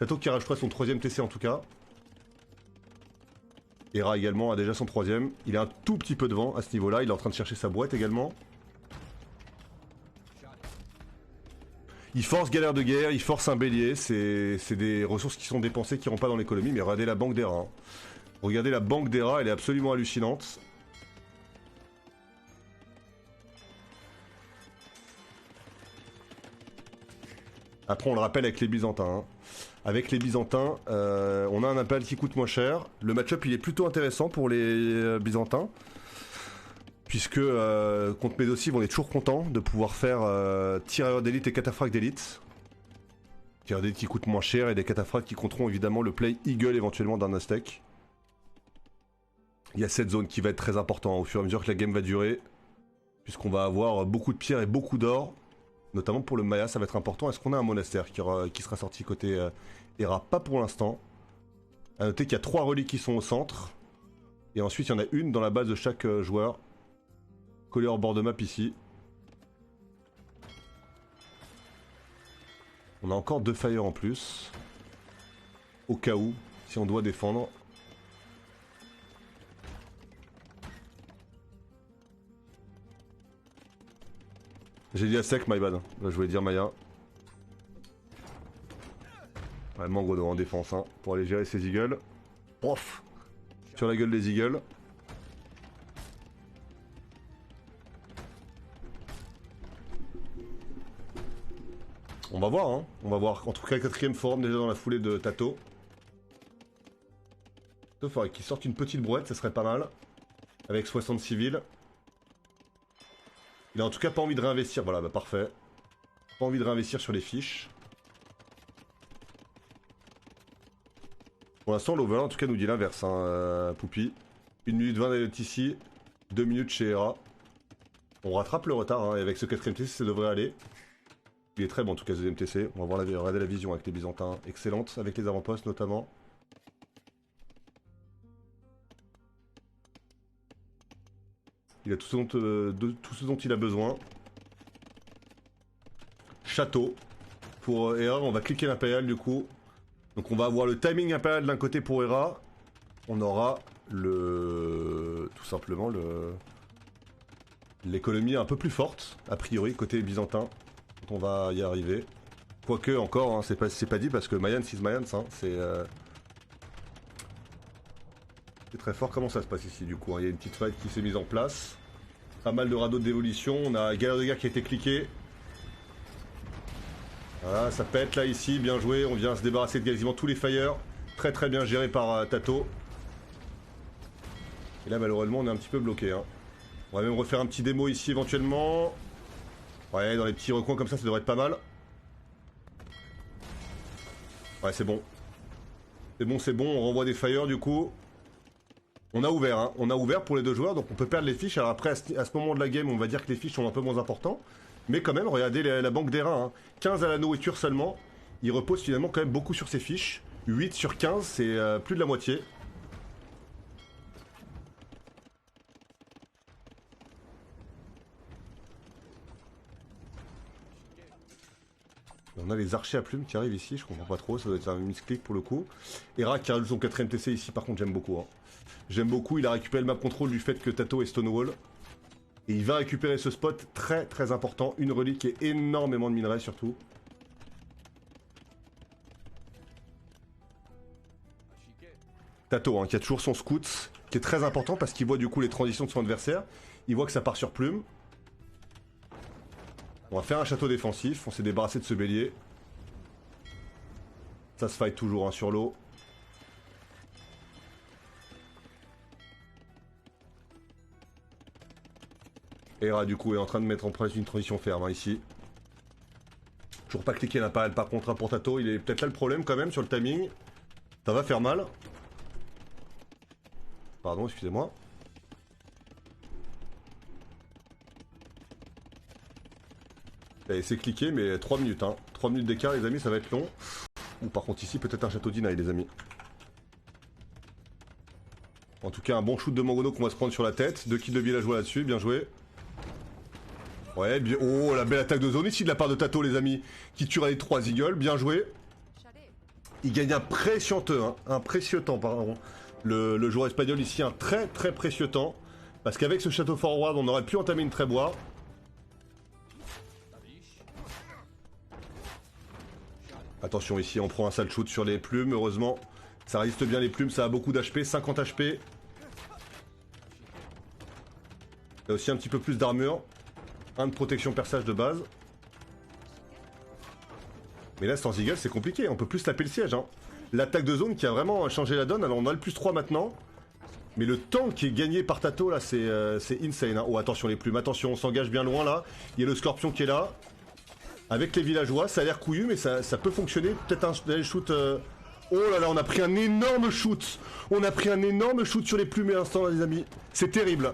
Tato qui rajouterait son 3ème TC en tout cas. Hera également a déjà son 3ème. Il est un tout petit peu devant à ce niveau-là. Il est en train de chercher sa boîte également. Il force galère de guerre, il force un bélier. C'est des ressources qui sont dépensées qui ne rentrent pas dans l'économie. Mais regardez la banque d'Hera. Hein. Regardez la banque d'Hera, elle est absolument hallucinante. Après on le rappelle avec les Byzantins. Hein. Avec les Byzantins, on a un impérial qui coûte moins cher. Le match-up il est plutôt intéressant pour les Byzantins. Puisque contre Médosiv on est toujours content de pouvoir faire tirailleurs d'élite et cataphractes d'élite. Tirailleurs d'élite qui coûtent moins cher et des cataphractes qui compteront évidemment le play Eagle éventuellement d'un Aztec. Il y a cette zone qui va être très importante au fur et à mesure que la game va durer. Puisqu'on va avoir beaucoup de pierres et beaucoup d'or. Notamment pour le Maya, ça va être important. Est-ce qu'on a un monastère qui sera sorti côté Hera? Pas pour l'instant. A noter qu'il y a 3 reliques qui sont au centre. Et ensuite, il y en a une dans la base de chaque joueur. Collée hors bord de map ici. On a encore 2 fire en plus. Au cas où, si on doit défendre. J'ai dit à sec, my bad. Là, je voulais dire Maya. Ouais, Mangono en défense, hein, pour aller gérer ses eagles. Pof! Sur la gueule des eagles. On va voir, hein. On va voir. En tout cas, 4ème forum déjà dans la foulée de Tato. Il faudrait qu'il sorte une petite brouette, ça serait pas mal. Avec 60 civils. Il a en tout cas pas envie de réinvestir, voilà, bah parfait. Pas envie de réinvestir sur les fiches. Pour l'instant, l'over en tout cas nous dit l'inverse, hein, Poupy. 1 minute 20 d'élite ici, 2 minutes chez Hera. On rattrape le retard, hein, et avec ce 4ème TC, ça devrait aller. Il est très bon en tout cas ce 2ème TC. On va voir regarder la vision avec les Byzantins. Excellente, avec les avant-postes notamment. Il a tout ce dont il a besoin. Château. Pour Hera, on va cliquer l'impérial du coup. Donc on va avoir le timing impérial d'un côté pour Hera. On aura le... tout simplement l'économie un peu plus forte, a priori, côté byzantin. On va y arriver. Quoique encore, hein, c'est pas dit parce que Mayans is Mayans, hein, c'est très fort. Comment ça se passe ici du coup, hein? Il y a une petite fight qui s'est mise en place. Pas mal de radeaux de dévolution. On a galère de guerre qui a été cliqué. Voilà, ça pète là ici, bien joué. On vient se débarrasser de quasiment tous les fires. Très très bien géré par Tato. Et là malheureusement on est un petit peu bloqué. Hein. On va même refaire un petit démo ici éventuellement. Ouais, dans les petits recoins comme ça devrait être pas mal. Ouais, c'est bon. C'est bon, on renvoie des fires du coup. On a ouvert, hein. On a ouvert pour les 2 joueurs, donc on peut perdre les fiches. Alors après, à ce moment de la game, on va dire que les fiches sont un peu moins importants. Mais quand même, regardez la banque d'Hera, hein. 15 à la nourriture seulement. Il repose finalement quand même beaucoup sur ses fiches. 8 sur 15, c'est plus de la moitié. On a les archers à plumes qui arrivent ici, je comprends pas trop, ça doit être un misclick pour le coup. Hera qui rajoute son 4ème TC ici, par contre j'aime beaucoup. Hein. J'aime beaucoup, il a récupéré le map control du fait que Tato est Stonewall. Et il va récupérer ce spot très très important, une relique et énormément de minerais surtout. Tato hein, qui a toujours son scout, qui est très important parce qu'il voit du coup les transitions de son adversaire. Il voit que ça part sur plume. On va faire un château défensif, on s'est débarrassé de ce bélier. Ça se fight toujours hein, sur l'eau. Hera du coup est en train de mettre en place une transition ferme hein, ici. Toujours pas cliquer l'impérial par contre hein, pour Tato, il est peut-être là le problème quand même sur le timing. Ça va faire mal. Pardon, excusez-moi. Allez, c'est cliqué, mais 3 minutes, hein. 3 minutes d'écart, les amis, ça va être long. Ou par contre, ici, peut-être un château deny, les amis. En tout cas, un bon shoot de Mangono qu'on va se prendre sur la tête. 2 kills de villageois là-dessus, bien joué. Ouais, bien... Oh, la belle attaque de zone ici de la part de Tato, les amis. Qui tuera les 3 eagles, bien joué. Il gagne un précieux temps, un précieux temps, pardon. Le joueur espagnol ici, un très précieux temps. Parce qu'avec ce château forward, on aurait pu entamer une tréboire. Attention ici, on prend un sale shoot sur les plumes, heureusement. Ça résiste bien les plumes, ça a beaucoup d'HP, 50 HP. Il y a aussi un petit peu plus d'armure. Un de protection perçage de base. Mais là, sans Eagle, c'est compliqué, on peut plus taper le siège. Hein. L'attaque de zone qui a vraiment changé la donne, alors on a le plus 3 maintenant. Mais le temps qui est gagné par Tato, là, c'est insane. Hein. Oh, attention les plumes, attention, on s'engage bien loin, là. Il y a le scorpion qui est là. Avec les villageois, ça a l'air couillu, mais ça peut fonctionner. Peut-être un shoot... Oh là là, on a pris un énorme shoot. On a pris un énorme shoot sur les plumes et l'instant, là, les amis. C'est terrible.